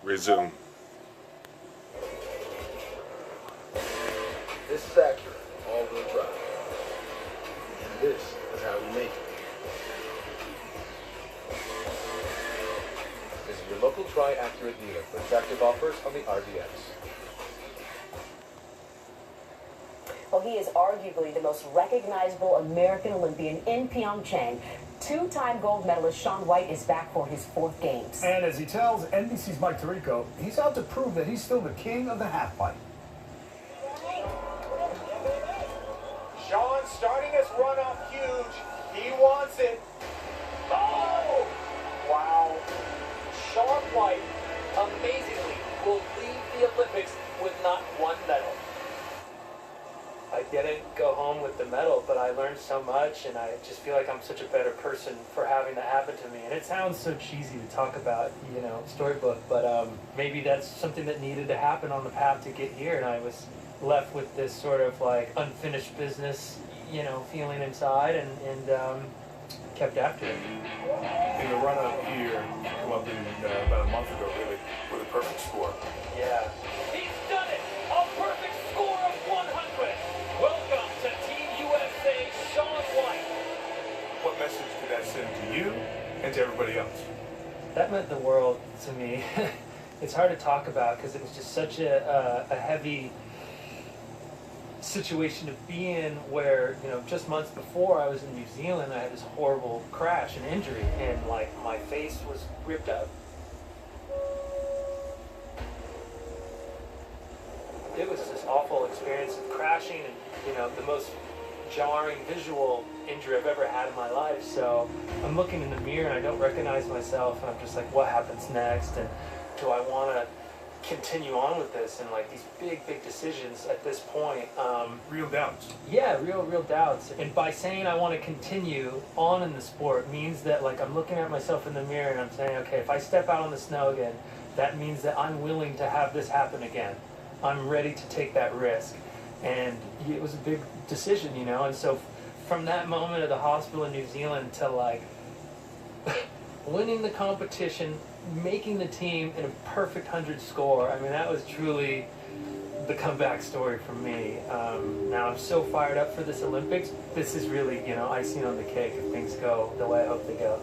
Resume. This is accurate, all-wheel drive. And this is how we make it. Visit your local Tri-Accurate dealer for attractive offers on the RDX. Well, he is arguably the most recognizable American Olympian in Pyeongchang. Two-time gold medalist Shaun White is back for his fourth games. And as he tells NBC's Mike Tirico, he's out to prove that he's still the king of the half-pipe. Shaun starting his run off huge. He wants it. Oh! Wow. Shaun White, amazingly, will leave the Olympics with not one medal. I didn't go home with the medal, but I learned so much, and I just feel like I'm such a better person for having that happen to me. And it sounds so cheesy to talk about, you know, storybook, but maybe that's something that needed to happen on the path to get here, and I was left with this sort of like unfinished business, you know, feeling inside, and kept after it. In the run-up here, come up in about a month ago, really, with a perfect score. Yeah. He's done it! A perfect score of 100! Welcome to Team USA, Shaun White. What message did that send to you and to everybody else? That meant the world to me. It's hard to talk about because it was just such a heavy situation to be in, where, you know, just months before I was in New Zealand, I had this horrible crash and injury, and like my face was ripped up. It was this awful experience of crashing, and, you know, the most jarring visual injury I've ever had in my life. So I'm looking in the mirror and I don't recognize myself, and I'm just like, what happens next? And do I want to continue on with this? And like these big decisions at this point. Real doubts. Yeah, real doubts. And by saying I want to continue on in the sport means that, like, I'm looking at myself in the mirror and I'm saying, okay, if I step out on the snow again, that means that I'm willing to have this happen again. I'm ready to take that risk. And it was a big decision, you know. And so from that moment at the hospital in New Zealand to like winning the competition, making the team in a perfect 100 score, I mean, that was truly the comeback story for me. Now I'm so fired up for this Olympics. This is really, you know, icing on the cake if things go the way I hope they go.